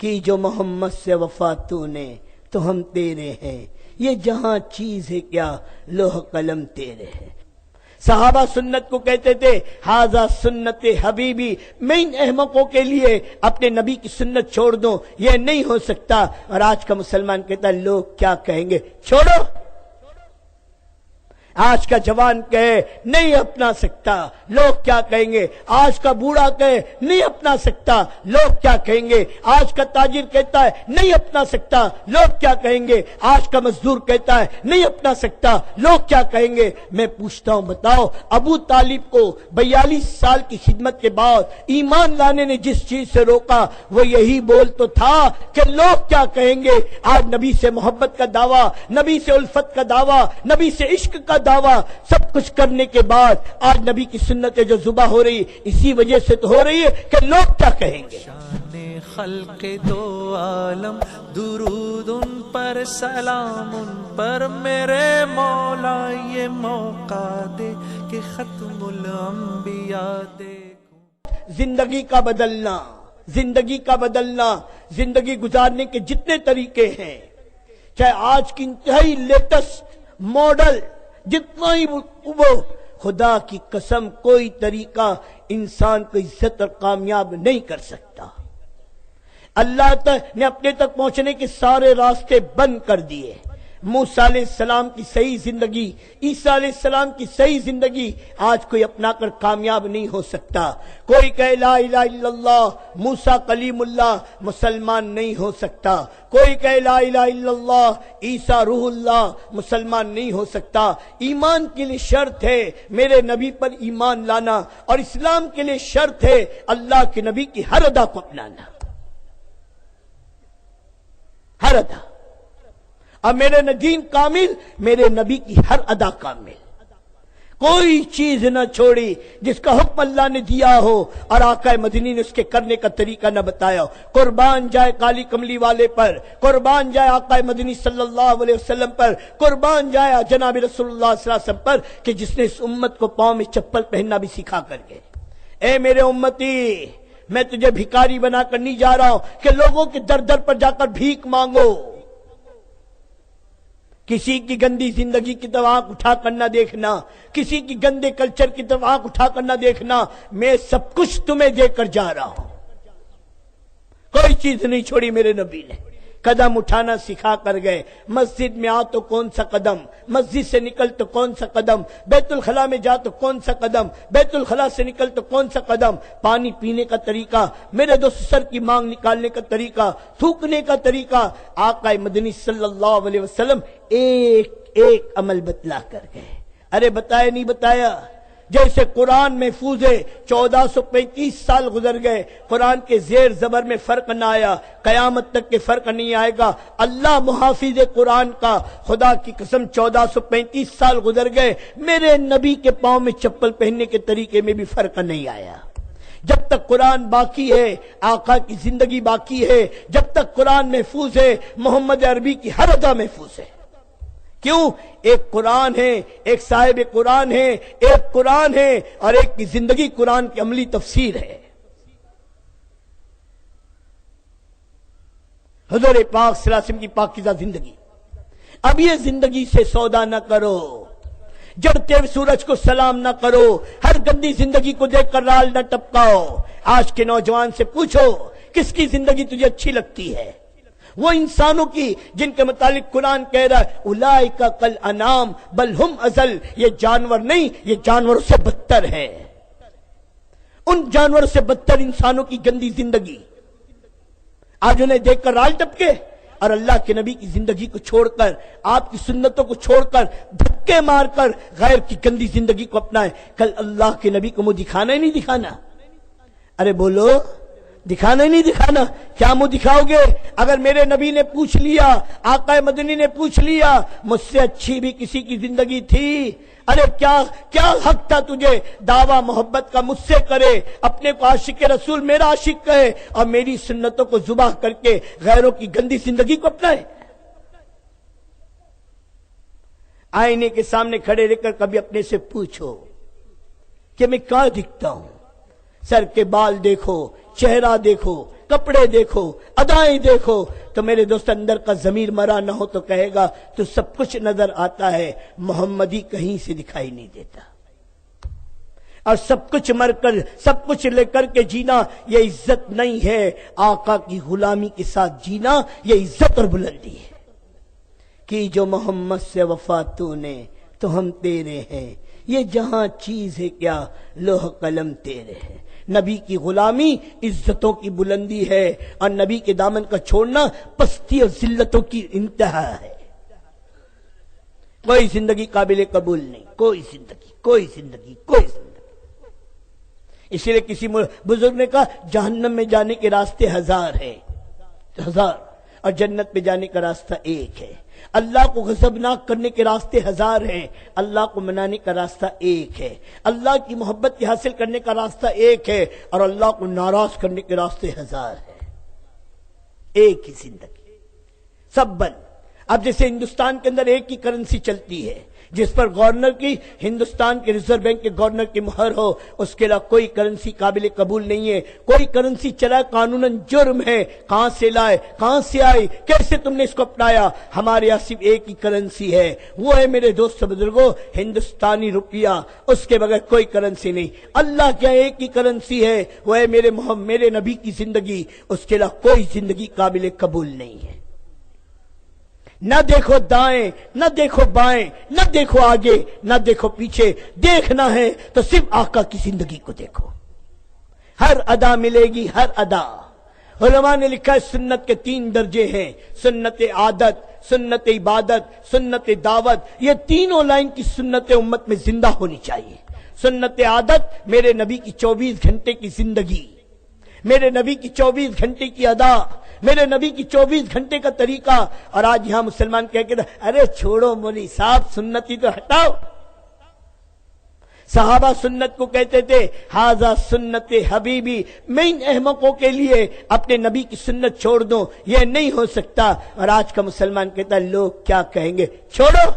کی جو محمد سے وفا تو نے تو ہم تیرے ہیں، یہ جہاں چیز ہے کیا لوح قلم تیرے ہیں۔ صحابہ سنت کو کہتے تھے ھذا سنت حبیبی، میں ان احمقوں کے لیے اپنے نبی کی سنت چھوڑ دوں یہ نہیں ہو سکتا۔ اور آج کا مسلمان کہتا ہے لوگ کیا کہیں گے، چھوڑو۔ آج کا جوان کہے نہیں اپنا سکتا، لوگ کیا کہیں گے۔ آج کا بوڑھا کہے نہیں اپنا سکتا، لوگ کیا کہیں گے۔ آج کا تاجر کہتا ہے نہیں اپنا سکتا، لوگ کیا کہیں گے۔ آج کا مزدور کہتا ہے نہیں اپنا سکتا، لوگ کیا کہیں گے۔ میں پوچھتا ہوں بتاؤ، ابو طالب کو 42 سال کی خدمت کے بعد ایمان لانے نے جس چیز سے روکا وہ یہی بول تو تھا کہ لوگ کیا کہیں گے۔ آج نبی سے محبت کا دعویٰ، نبی سے الفت کا دعویٰ، نبی سے عشق کا دعویٰ، سب کچھ کرنے کے بعد آج نبی کی سنتیں جو ذبح ہو رہی اسی وجہ سے تو ہو رہی ہے کہ لوگ کیا کہیں گے۔ شان خلق دو عالم، درود ان پر، سلام ان پر، میرے مولا یہ موقع دے کہ ختم الانبیاء دیکھوں۔ زندگی کا بدلنا، زندگی کا بدلنا، زندگی گزارنے کے جتنے طریقے ہیں، چاہے آج کی انتہائی لیٹسٹ ماڈل جتنا ہی وہ، خدا کی قسم کوئی طریقہ انسان کو عزت اور کامیاب نہیں کر سکتا۔ اللہ نے اپنے تک پہنچنے کے سارے راستے بند کر دیے۔ موسیٰ علیہ السلام کی صحیح زندگی، عیسیٰ علیہ السلام کی صحیح زندگی آج کوئی اپنا کر کامیاب نہیں ہو سکتا۔ کوئی کہے لا الہ الا اللہ، موسیٰ کلیم اللہ، مسلمان نہیں ہو سکتا۔ کوئی کہے لا الہ الا اللہ، عیسیٰ روح اللہ، مسلمان نہیں ہو سکتا۔ ایمان کے لیے شرط ہے میرے نبی پر ایمان لانا، اور اسلام کے لیے شرط ہے اللہ کے نبی کی ہر ادا کو اپنانا، ہر ادا۔ اب میرے دین کامل، میرے نبی کی ہر ادا کامل، کوئی چیز نہ چھوڑی جس کا حکم اللہ نے دیا ہو اور آقا مدنی نے اس کے کرنے کا طریقہ نہ بتایا ہو۔ قربان جائے کالی کملی والے پر، قربان جائے آقا مدنی صلی اللہ علیہ وسلم پر، قربان جائے جناب رسول اللہ صلی اللہ علیہ وسلم پر کہ جس نے اس امت کو پاؤں میں چپل پہننا بھی سکھا کر گئے۔ اے میرے امتی، میں تجھے بھکاری بنا کر نہیں جا رہا ہوں کہ لوگوں کے در در پر جا کر بھیک مانگو۔ کسی کی گندی زندگی کی طرف آنکھ اٹھا کر نہ دیکھنا، کسی کی گندے کلچر کی طرف آنکھ اٹھا کر نہ دیکھنا۔ میں سب کچھ تمہیں دے کر جا رہا ہوں، کوئی چیز نہیں چھوڑی میرے نبی نے۔ قدم اٹھانا سکھا کر گئے۔ مسجد میں آ تو کون سا قدم، مسجد سے نکل تو کون سا قدم، بیت الخلاء میں جا تو کون سا قدم، بیت الخلاء سے نکل تو کون سا قدم۔ پانی پینے کا طریقہ، میرے دوست سر کی مانگ نکالنے کا طریقہ، تھوکنے کا طریقہ، آقا مدنی صلی اللہ علیہ وسلم ایک ایک عمل بتلا کر گئے۔ ارے بتایا نہیں بتایا؟ جیسے قرآن محفوظ ہے، 1435 سال گزر گئے، قرآن کے زیر زبر میں فرق نہ آیا، قیامت تک کے فرق نہیں آئے گا۔ اللہ محافظ قرآن کا، خدا کی قسم 1435 سال گزر گئے، میرے نبی کے پاؤں میں چپل پہننے کے طریقے میں بھی فرق نہیں آیا۔ جب تک قرآن باقی ہے، آقا کی زندگی باقی ہے، جب تک قرآن محفوظ ہے، محمد عربی کی ہر ادا محفوظ ہے۔ کیوں؟ ایک قرآن ہے، ایک صاحب قرآن ہے، ایک قرآن ہے، اور ایک کی زندگی قرآن کی عملی تفسیر ہے۔ حضور پاک صلی اللہ علیہ وسلم کی پاکیزہ زندگی۔ اب یہ زندگی سے سودا نہ کرو، جڑتے ہوئے سورج کو سلام نہ کرو، ہر گندی زندگی کو دیکھ کر رال نہ ٹپکاؤ۔ آج کے نوجوان سے پوچھو کس کی زندگی تجھے اچھی لگتی ہے؟ وہ انسانوں کی جن کے متعلق قرآن کہہ رہا ہے اولئک کالانعام بل ہم اضل، یہ جانور نہیں، یہ جانوروں سے بدتر ہے۔ ان جانوروں سے بدتر انسانوں کی گندی زندگی، آج انہیں دیکھ کر رال ٹپکے، اور اللہ کے نبی کی زندگی کو چھوڑ کر، آپ کی سنتوں کو چھوڑ کر، دھکے مار کر غیر کی گندی زندگی کو اپنائے۔ کل اللہ کے نبی کو منہ دکھانا ہی نہیں دکھانا؟ ارے بولو، دکھانا ہی نہیں دکھانا؟ کیا منہ دکھاؤ گے؟ اگر میرے نبی نے پوچھ لیا، آقا مدنی نے پوچھ لیا مجھ سے اچھی بھی کسی کی زندگی تھی، ارے کیا حق تھا تجھے دعویٰ محبت کا مجھ سے کرے، اپنے کو عاشق رسول میرا عاشق کہے، اور میری سنتوں کو ذبح کر کے غیروں کی گندی زندگی کو اپنائے؟ آئینے کے سامنے کھڑے رہ کر کبھی اپنے سے پوچھو کہ میں کیا دکھتا ہوں؟ سر کے بال دیکھو، چہرہ دیکھو، کپڑے دیکھو، ادائیں دیکھو، تو میرے دوست اندر کا ضمیر مرا نہ ہو تو کہے گا تو سب کچھ نظر آتا ہے، محمدی کہیں سے دکھائی نہیں دیتا۔ اور سب کچھ مر کر، سب کچھ لے کر کے جینا یہ عزت نہیں ہے، آقا کی غلامی کے ساتھ جینا یہ عزت اور بلندی ہے۔ کہ جو محمد سے وفا تو نے تو ہم تیرے ہیں، یہ جہاں چیز ہے کیا لوح قلم تیرے ہیں۔ نبی کی غلامی عزتوں کی بلندی ہے، اور نبی کے دامن کا چھوڑنا پستی اور ذلتوں کی انتہا ہے۔ کوئی زندگی قابل قبول نہیں، کوئی زندگی، کوئی زندگی، کوئی زندگی۔ اسی لیے کسی بزرگ نے کہا جہنم میں جانے کے راستے ہزار ہیں، ہزار، اور جنت میں جانے کا راستہ ایک ہے۔ اللہ کو غضبناک کرنے کے راستے ہزار ہیں، اللہ کو منانے کا راستہ ایک ہے۔ اللہ کی محبت کی حاصل کرنے کا راستہ ایک ہے، اور اللہ کو ناراض کرنے کے راستے ہزار ہیں۔ ایک ہی زندگی، سب بند۔ اب جیسے ہندوستان کے اندر ایک ہی کرنسی چلتی ہے، جس پر گورنر کی، ہندوستان کے ریزرو بینک کے گورنر کی مہر ہو، اس کے علاوہ کوئی کرنسی قابل قبول نہیں ہے۔ کوئی کرنسی چلا قانوناً جرم ہے۔ کہاں سے لائے، کہاں سے آئی، کیسے تم نے اس کو اپنایا؟ ہمارے یہاں صرف ایک ہی کرنسی ہے، وہ ہے میرے دوست بزرگوں ہندوستانی روپیہ، اس کے بغیر کوئی کرنسی نہیں۔ اللہ کیا ایک ہی کرنسی ہے، وہ ہے میرے نبی کی زندگی، اس کے علاوہ کوئی زندگی قابل قبول نہیں ہے۔ نہ دیکھو دائیں، نہ دیکھو بائیں، نہ دیکھو آگے، نہ دیکھو پیچھے، دیکھنا ہے تو صرف آقا کی زندگی کو دیکھو۔ ہر ادا ملے گی، ہر ادا۔ علماء نے لکھا ہے سنت کے 3 درجے ہیں، سنت عادت، سنت عبادت، سنت دعوت۔ یہ تینوں لائن کی سنت امت میں زندہ ہونی چاہیے۔ سنت عادت میرے نبی کی 24 گھنٹے کی زندگی، میرے نبی کی 24 گھنٹے کی ادا، میرے نبی کی 24 گھنٹے کا طریقہ۔ اور آج یہاں مسلمان کہہ کے ارے چھوڑو مولوی صاحب، سنتی تو ہٹاؤ۔ صحابہ سنت کو کہتے تھے ہاذا سنت حبیبی، میں ان احمقوں کے لیے اپنے نبی کی سنت چھوڑ دوں، یہ نہیں ہو سکتا۔ اور آج کا مسلمان کہتا ہے لوگ کیا کہیں گے، چھوڑو۔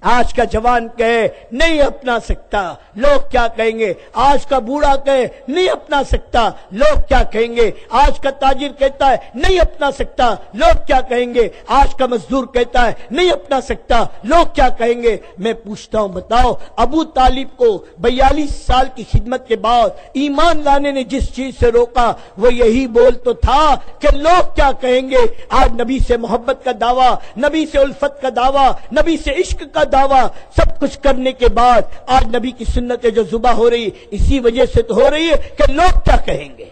آج کا جوان کہے نہیں اپنا سکتا، لوگ کیا کہیں گے۔ آج کا بوڑھا کہے نہیں اپنا سکتا، لوگ کیا کہیں گے۔ آج کا تاجر کہتا ہے نہیں اپنا سکتا، لوگ کیا کہیں گے۔ آج کا مزدور کہتا ہے نہیں اپنا سکتا، لوگ کیا کہیں گے۔ میں پوچھتا ہوں بتاؤ، ابو طالب کو 42 سال کی خدمت کے بعد ایمان لانے نے جس چیز سے روکا وہ یہی بول تو تھا کہ لوگ کیا کہیں گے۔ آج نبی سے محبت کا دعویٰ، نبی سے الفت کا دعویٰ، نبی سے عشق کا دعویٰ، سب کچھ کرنے کے بعد آج نبی کی سنتیں جو ذبح ہو رہی اسی وجہ سے تو ہو رہی ہے کہ لوگ کیا کہیں گے۔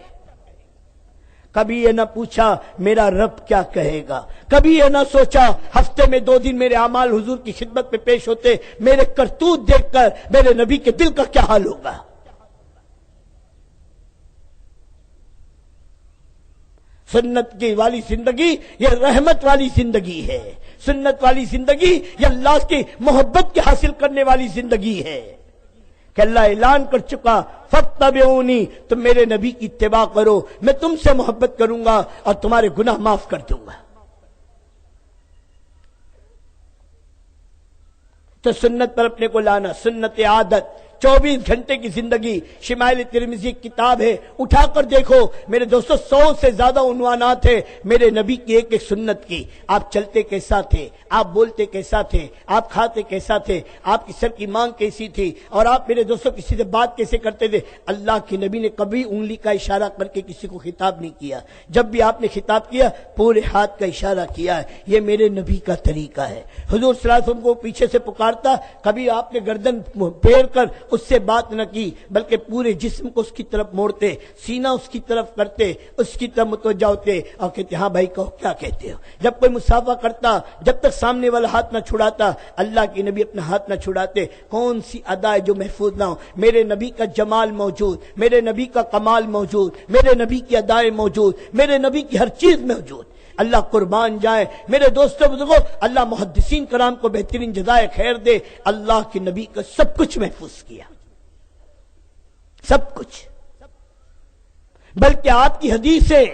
کبھی یہ نہ پوچھا میرا رب کیا کہے گا، کبھی یہ نہ سوچا ہفتے میں 2 دن میرے اعمال حضور کی خدمت میں پیش ہوتے، میرے کرتوت دیکھ کر میرے نبی کے دل کا کیا حال ہوگا۔ سنت کی والی زندگی یہ رحمت والی زندگی ہے، سنت والی زندگی یہ اللہ کی محبت کے حاصل کرنے والی زندگی ہے کہ اللہ اعلان کر چکا فاتبعونی، تم میرے نبی کی اتباع کرو، میں تم سے محبت کروں گا اور تمہارے گناہ معاف کر دوں گا۔ تو سنت پر اپنے کو لانا، سنت عادت، 24 گھنٹے کی زندگی۔ شمائل ترمذی کتاب ہے، اٹھا کر دیکھو میرے دوستو، 100 سے زیادہ عنوانات ہیں میرے نبی کی ایک ایک سنت کی۔ آپ چلتے کیسا تھے، آپ بولتے کیسا تھے، آپ کھاتے کیسا تھے، آپ کی سر کی مانگ کیسی تھی، اور آپ میرے دوستو کسی سے بات کیسے کرتے تھے۔ اللہ کے نبی نے کبھی انگلی کا اشارہ کر کے کسی کو خطاب نہیں کیا، جب بھی آپ نے خطاب کیا پورے ہاتھ کا اشارہ کیا ہے۔ یہ میرے نبی کا طریقہ ہے۔ حضور صلی اللہ علیہ وسلم کو پیچھے سے پکارتا، کبھی آپ نے گردن پھیر کر اس سے بات نہ کی، بلکہ پورے جسم کو اس کی طرف موڑتے، سینہ اس کی طرف کرتے، اس کی طرف متوجہ ہوتے اور کہتے ہاں بھائی کہو کیا کہتے ہو۔ جب کوئی مصافحہ کرتا، جب تک سامنے والا ہاتھ نہ چھڑاتا، اللہ کے نبی اپنا ہاتھ نہ چھڑاتے۔ کون سی ادا ہے جو محفوظ نہ ہو؟ میرے نبی کا جمال موجود، میرے نبی کا کمال موجود، میرے نبی کی ادائیں موجود، میرے نبی کی ہر چیز موجود۔ اللہ قربان جائے میرے دوستوں بزرگوں، اللہ محدثین کرام کو بہترین جزائے خیر دے، اللہ کے نبی کا سب کچھ محفوظ کیا، سب کچھ، بلکہ آپ کی حدیثیں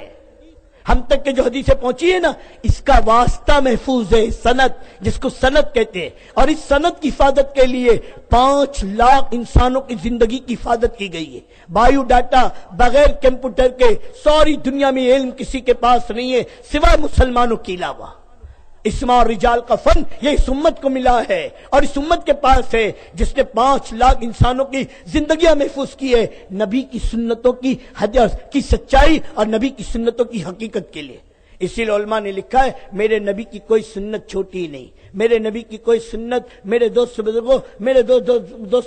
ہم تک کے جو حدیثیں پہنچی ہے نا، اس کا واسطہ محفوظ ہے، سند، جس کو سند کہتے ہیں، اور اس سند کی حفاظت کے لیے 5 لاکھ انسانوں کی زندگی کی حفاظت کی گئی ہے۔ بایو ڈاٹا بغیر کمپیوٹر کے ساری دنیا میں علم کسی کے پاس نہیں ہے سوائے مسلمانوں کے علاوہ۔ اسماء اور رجال کا فن یہ اس امت کو ملا ہے، اور اس امت کے پاس ہے جس نے 5 لاکھ انسانوں کی زندگیاں محفوظ کی ہے، نبی کی سنتوں کی حدیث کی سچائی اور نبی کی سنتوں کی حقیقت کے لیے۔ اسی لیے علماء نے لکھا ہے میرے نبی کی کوئی سنت چھوٹی نہیں، میرے نبی کی کوئی سنت میرے دوست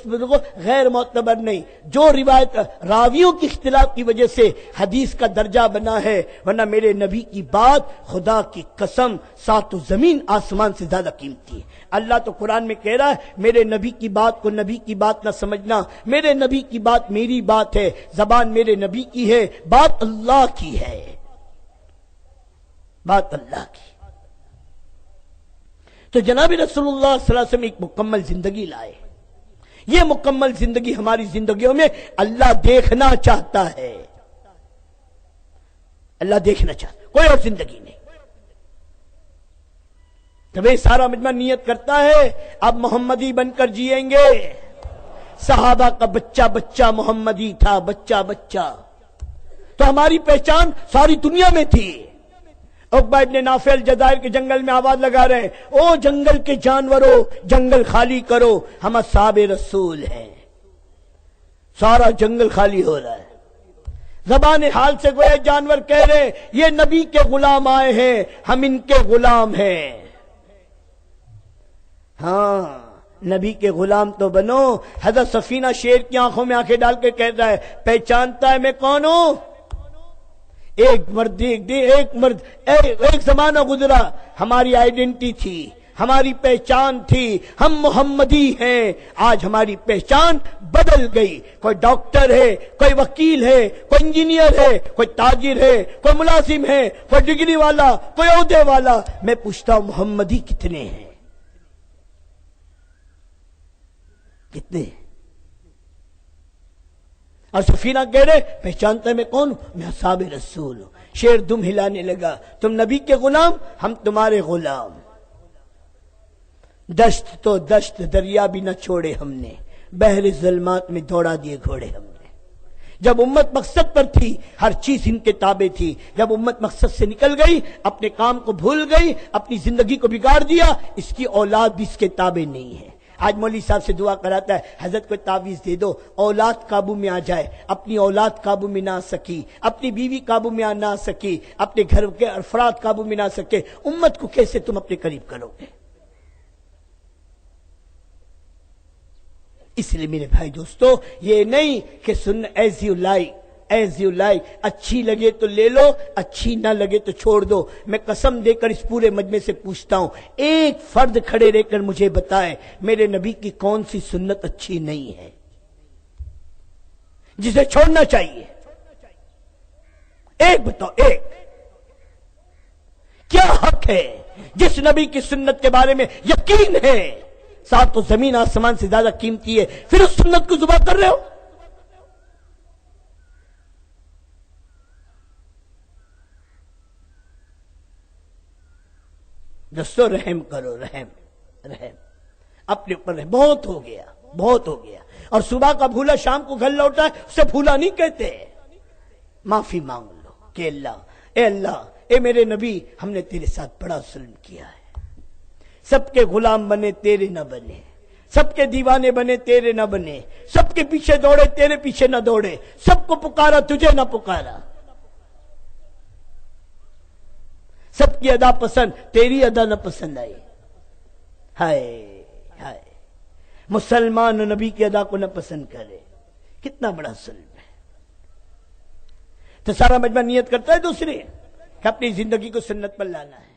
بزرگوں غیر معتبر نہیں۔ جو روایت راویوں کی اختلاف کی وجہ سے حدیث کا درجہ بنا ہے، ورنہ میرے نبی کی بات خدا کی قسم 7 زمین آسمان سے زیادہ قیمتی ہے۔ اللہ تو قرآن میں کہہ رہا ہے میرے نبی کی بات کو نبی کی بات نہ سمجھنا، میرے نبی کی بات میری بات ہے، زبان میرے نبی کی ہے، بات اللہ کی ہے، بات اللہ کی۔ تو جناب رسول اللہ صلی اللہ علیہ وسلم ایک مکمل زندگی لائے۔ یہ مکمل زندگی ہماری زندگیوں میں اللہ دیکھنا چاہتا ہے، اللہ دیکھنا چاہتا ہے، کوئی اور زندگی نہیں۔ جب یہ سارا مجمع نیت کرتا ہے اب محمدی بن کر جئیں گے، صحابہ کا بچہ بچہ محمدی تھا، بچہ بچہ، تو ہماری پہچان ساری دنیا میں تھی۔ عقبہ ابن نافع الجزائر کے جنگل میں آواز لگا رہے ہیں، او جنگل کے جانوروں جنگل خالی کرو، ہم اصحاب رسول ہیں۔ سارا جنگل خالی ہو رہا ہے، زبان حال سے گویا جانور کہہ رہے ہیں یہ نبی کے غلام آئے ہیں، ہم ان کے غلام ہیں۔ ہاں نبی کے غلام تو بنو۔ حضرت سفینہ شیر کی آنکھوں میں آنکھیں ڈال کے کہتا ہے پہچانتا ہے میں کون ہوں؟ ایک زمانہ گزرا ہماری آئیڈینٹی تھی، ہماری پہچان تھی، ہم محمدی ہیں۔ آج ہماری پہچان بدل گئی، کوئی ڈاکٹر ہے، کوئی وکیل ہے، کوئی انجینئر ہے، کوئی تاجر ہے، کوئی ملازم ہے، کوئی ڈگری والا، کوئی عہدے والا۔ میں پوچھتا ہوں محمدی کتنے ہیں؟ کتنے؟ اور سفینہ کہہ رہے پہچانتا ہے میں کون ہوں؟ میں اصحاب رسول ہوں۔ شیر دم ہلانے لگا، تم نبی کے غلام، ہم تمہارے غلام۔ دشت تو دشت دریا بھی نہ چھوڑے ہم نے، بحر ظلمات میں دوڑا دیے گھوڑے ہم نے۔ جب امت مقصد پر تھی ہر چیز ان کے تابع تھی، جب امت مقصد سے نکل گئی اپنے کام کو بھول گئی، اپنی زندگی کو بگاڑ دیا، اس کی اولاد بھی اس کے تابع نہیں ہے۔ آج مولوی صاحب سے دعا کراتا ہے حضرت کو تعویذ دے دو اولاد قابو میں آ جائے، اپنی اولاد قابو میں نہ آ سکی، اپنی بیوی قابو میں نہ آ سکی، اپنے گھر کے افراد قابو میں نہ آ سکے، امت کو کیسے تم اپنے قریب کرو گے؟ اس لیے میرے بھائی دوستو یہ نہیں کہ سن as you like, as you like, اچھی لگے تو لے لو، اچھی نہ لگے تو چھوڑ دو۔ میں قسم دے کر اس پورے مجمع سے پوچھتا ہوں ایک فرد کھڑے رہ کر مجھے بتائے میرے نبی کی کون سی سنت اچھی نہیں ہے جسے چھوڑنا چاہیے؟ ایک بتاؤ، ایک۔ کیا حق ہے جس نبی کی سنت کے بارے میں یقین ہے 7 زمین آسمان سے زیادہ قیمتی ہے، پھر اس سنت کو ذبح کر رہے ہو؟ دوستو رحم کرو، رحم رحم اپنے اوپر رحم۔ بہت ہو گیا، بہت ہو گیا۔ اور صبح کا بھولا شام کو گھر لوٹا ہے اسے بھولا نہیں کہتے۔ معافی مانگ لو کہ اللہ اے میرے نبی ہم نے تیرے ساتھ بڑا ظلم کیا ہے، سب کے غلام بنے تیرے نہ بنے، سب کے دیوانے بنے تیرے نہ بنے، سب کے پیچھے دوڑے تیرے پیچھے نہ دوڑے، سب کو پکارا تجھے نہ پکارا، سب کی ادا پسند تیری ادا نہ پسند آئی۔ ہائے ہائے، مسلمان نبی کی ادا کو نہ پسند کرے، کتنا بڑا ظلم ہے۔ تو سارا مجمع نیت کرتا ہے دوسرے کہ اپنی زندگی کو سنت پر لانا ہے۔